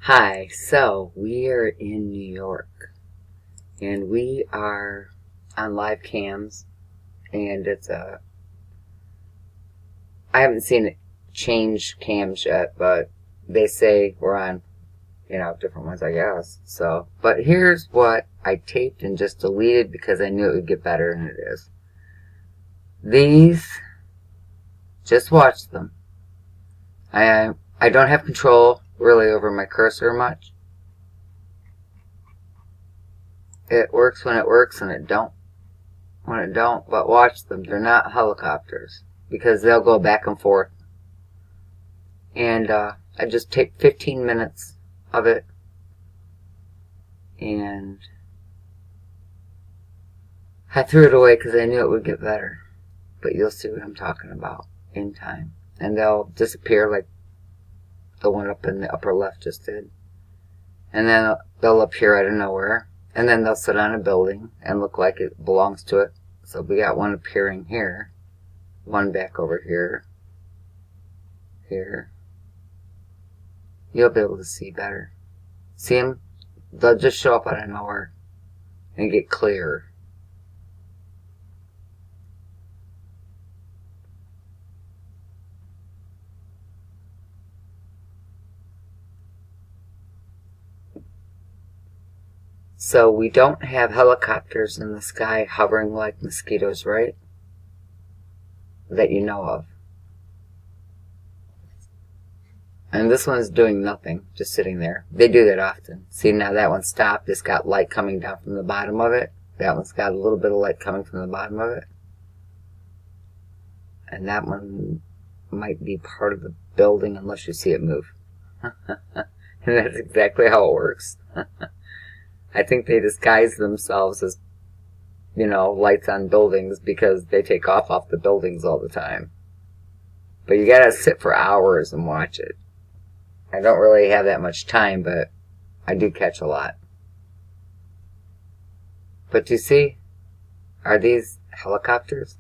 Hi, so we are in New York and we are on live cams and I haven't seen it change cams yet, but they say we're on, different ones, I guess. So, but here's what I taped and just deleted because I knew it would get better than it is. These, just watch them. I don't have control really over my cursor much. It works when it works and it don't when it don't, but watch them. They're not helicopters because they'll go back and forth. And I just take 15 minutes of it, and I threw it away because I knew it would get better. But you'll see what I'm talking about in time. And they'll disappear like the one up in the upper left just did. And then they'll appear out of nowhere. And then they'll sit on a building and look like it belongs to it. So we got one appearing here, one back over here, here. You'll be able to see better. See them? They'll just show up out of nowhere and get clearer. So we don't have helicopters in the sky hovering like mosquitoes, right? That you know of. And this one's doing nothing, just sitting there. They do that often. See, now that one stopped. It's got light coming down from the bottom of it. That one's got a little bit of light coming from the bottom of it. And that one might be part of the building unless you see it move. And that's exactly how it works. I think they disguise themselves as, lights on buildings because they take off the buildings all the time. But you gotta sit for hours and watch it. I don't really have that much time, but I do catch a lot. But you see, are these helicopters?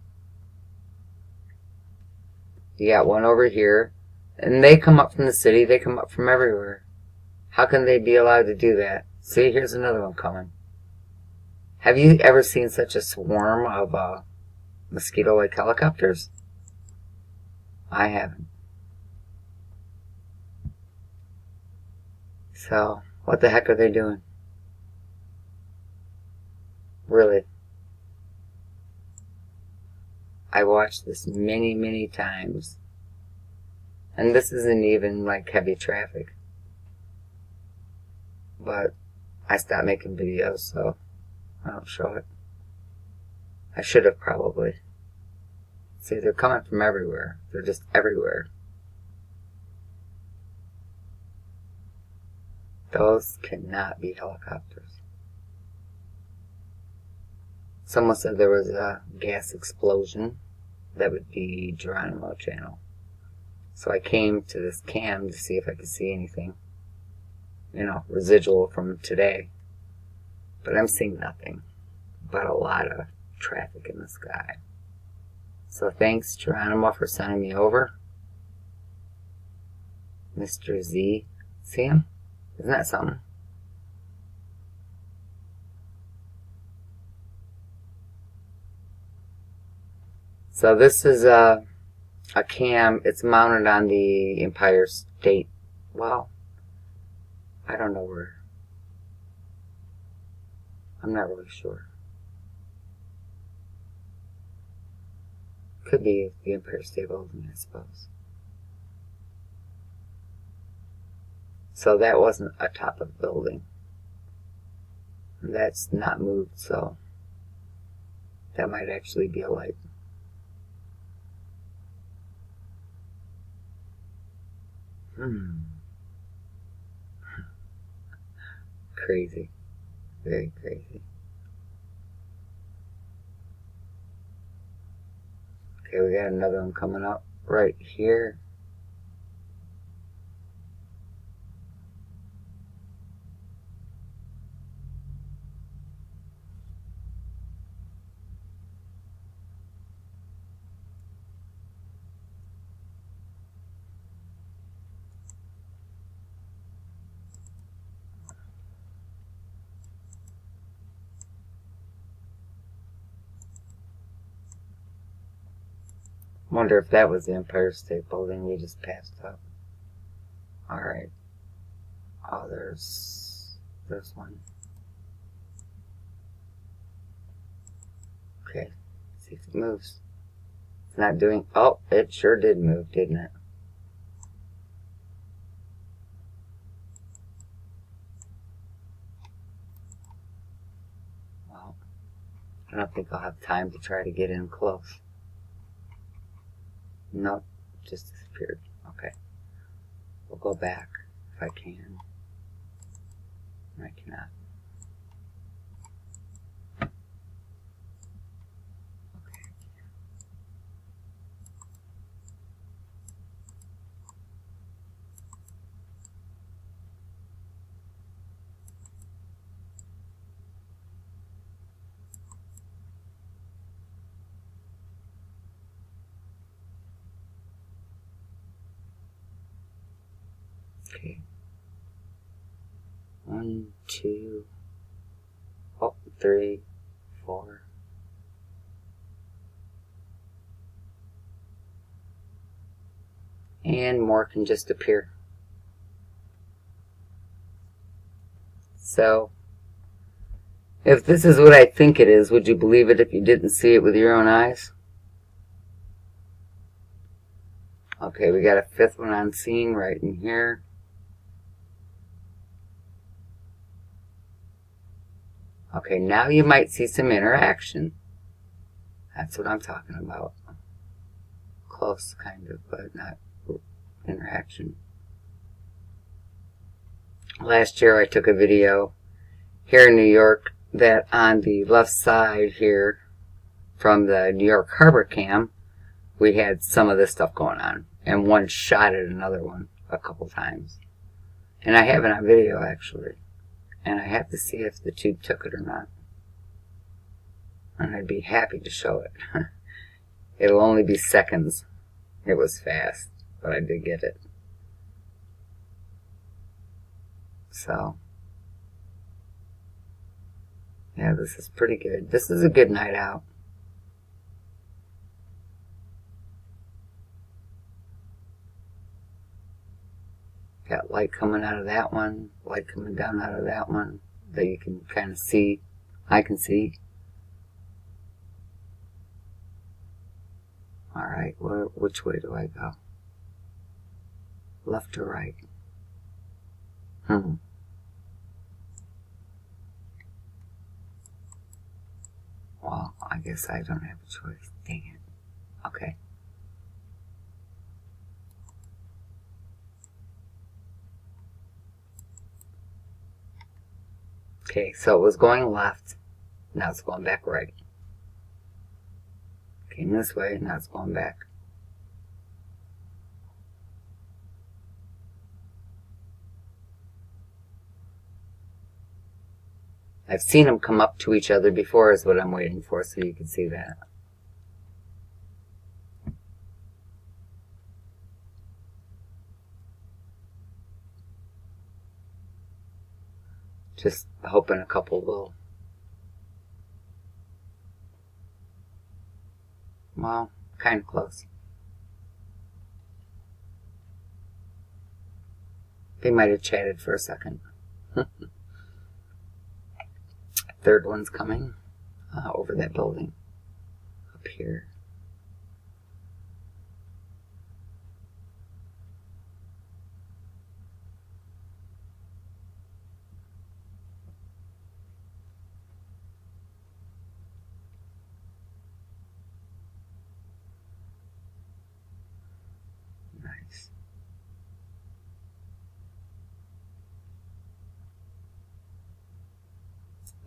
You got one over here, and they come up from the city, they come up from everywhere. How can they be allowed to do that? See, here's another one coming. Have you ever seen such a swarm of mosquito-like helicopters? I haven't. So, what the heck are they doing? Really? I watched this many, many times. And this isn't even like heavy traffic. But I stopped making videos, so I don't show it. I should have probably. See, they're coming from everywhere. They're just everywhere. Those cannot be helicopters. Someone said there was a gas explosion. That would be Geronimo channel. So I came to this cam to see if I could see anything, residual from today. But I'm seeing nothing but a lot of traffic in the sky. So thanks, Geronimo, for sending me over. Mr. Z. See him? Isn't that something? So this is a cam. It's mounted on the Empire State. Well, I don't know where. I'm not really sure. Could be the Empire State Building, I suppose. So that wasn't atop of the building. That's not moved, so that might actually be a light. Crazy. Very crazy. Okay, we got another one coming up right here. Wonder if that was the Empire State Building we just passed up. Alright. Oh, there's one. Okay. See if it moves. It's not doing... Oh, it sure did move, didn't it? Well, I don't think I'll have time to try to get in close. Nope, just disappeared. Okay. We'll go back if I can. I cannot. Okay. 1, 2, 3, 4. And more can just appear. So, if this is what I think it is, would you believe it if you didn't see it with your own eyes? Okay, we got a 5th one on scene right in here. Okay, now you might see some interaction. That's what I'm talking about. Close, kind of, but not interaction. Last year I took a video here in New York that on the left side here from the New York Harbor Cam, we had some of this stuff going on. And one shot at another one a couple times. And I have it on video, actually. And I have to see if the tube took it or not. And I'd be happy to show it. It'll only be seconds. It was fast, but I did get it. So, yeah, this is pretty good. This is a good night out. Got light coming out of that one, light coming down out of that one that you can kind of see. I can see. Alright, which way do I go? Left or right? Well, I guess I don't have a choice. Dang it. Okay. Okay, so it was going left. Now it's going back right. Came this way, now it's going back. I've seen them come up to each other before is what I'm waiting for, so you can see that. Just hoping a couple will. Well, kind of close. They might have chatted for a second. Third one's coming over that building up here. Nice.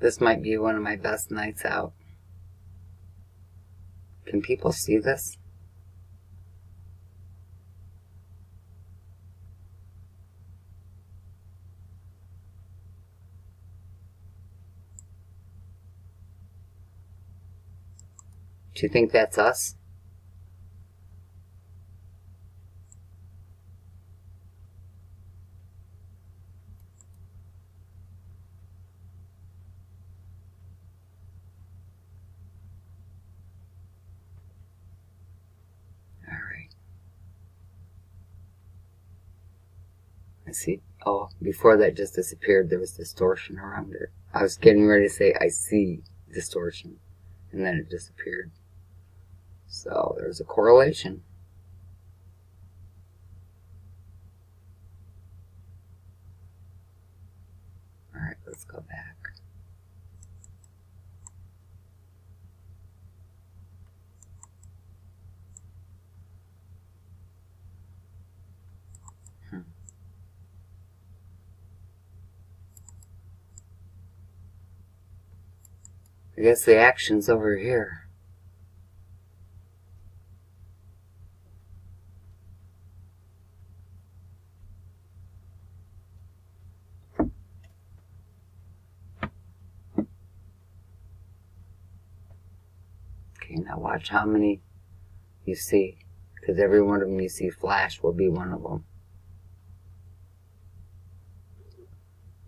This might be one of my best nights out. Can people see this? Do you think that's us? see, oh, before that just disappeared, there was distortion around it. I was getting ready to say, I see distortion, and then it disappeared. So there's a correlation. Alright, let's go back. I guess the action's over here. Okay, now watch how many you see, because every one of them you see flash will be one of them.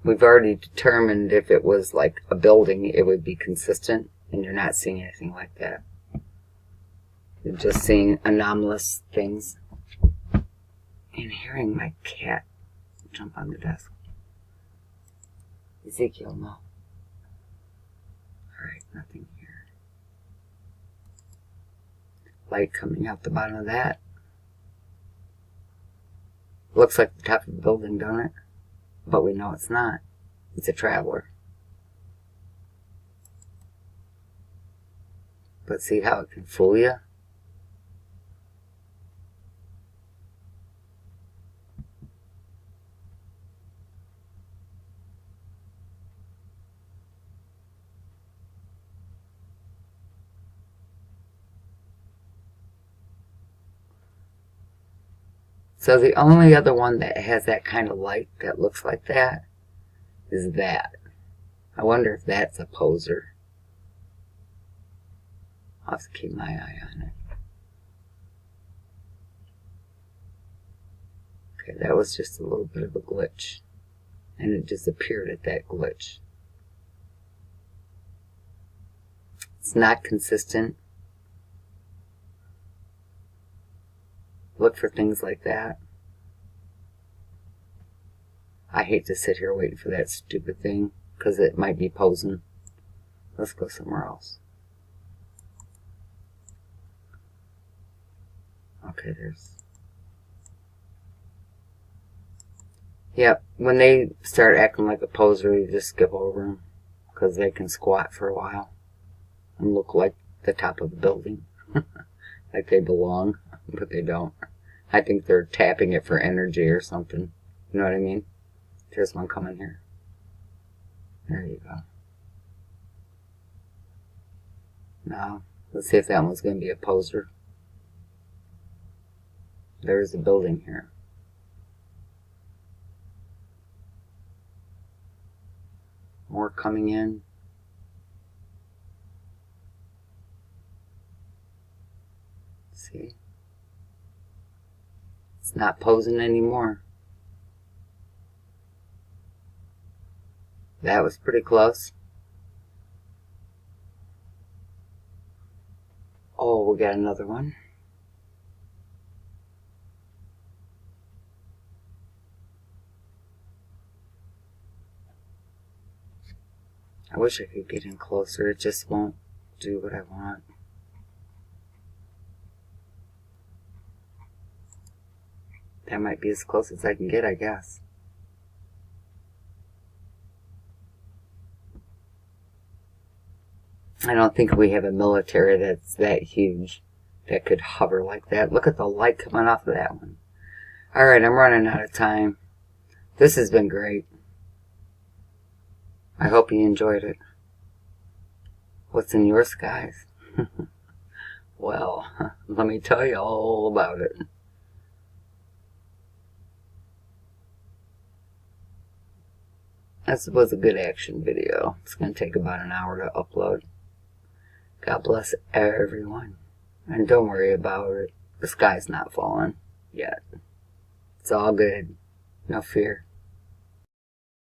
We've already determined if it was like a building, it would be consistent, and you're not seeing anything like that. You're just seeing anomalous things. And hearing my cat jump on the desk. Ezekiel, no. Alright, nothing here. Light coming out the bottom of that. Looks like the top of the building, don't it? But we know it's not. It's a traveler. But see how it can fool you? So the only other one that has that kind of light that looks like that is that. I wonder if that's a poser. I'll have to keep my eye on it. Okay, that was just a little bit of a glitch. And it disappeared at that glitch. It's not consistent. Look for things like that. I hate to sit here waiting for that stupid thing, because it might be posing. Let's go somewhere else. Okay, there's... Yep, when they start acting like a poser, you just skip over them, because they can squat for a while and look like the top of the building. Like they belong, but they don't. I think they're tapping it for energy or something. You know what I mean? There's one coming here. There you go. Now, let's see if that one's going to be a poser. There's a building here. More coming in. See? It's not posing anymore. That was pretty close. Oh, we got another one. I wish I could get in closer. It just won't do what I want. That might be as close as I can get, I guess. I don't think we have a military that's that huge that could hover like that. Look at the light coming off of that one. Alright, I'm running out of time. This has been great. I hope you enjoyed it. What's in your skies? Well, let me tell you all about it. This was a good action video. It's going to take about an hour to upload. God bless everyone. And don't worry about it. The sky's not falling yet. It's all good. No fear.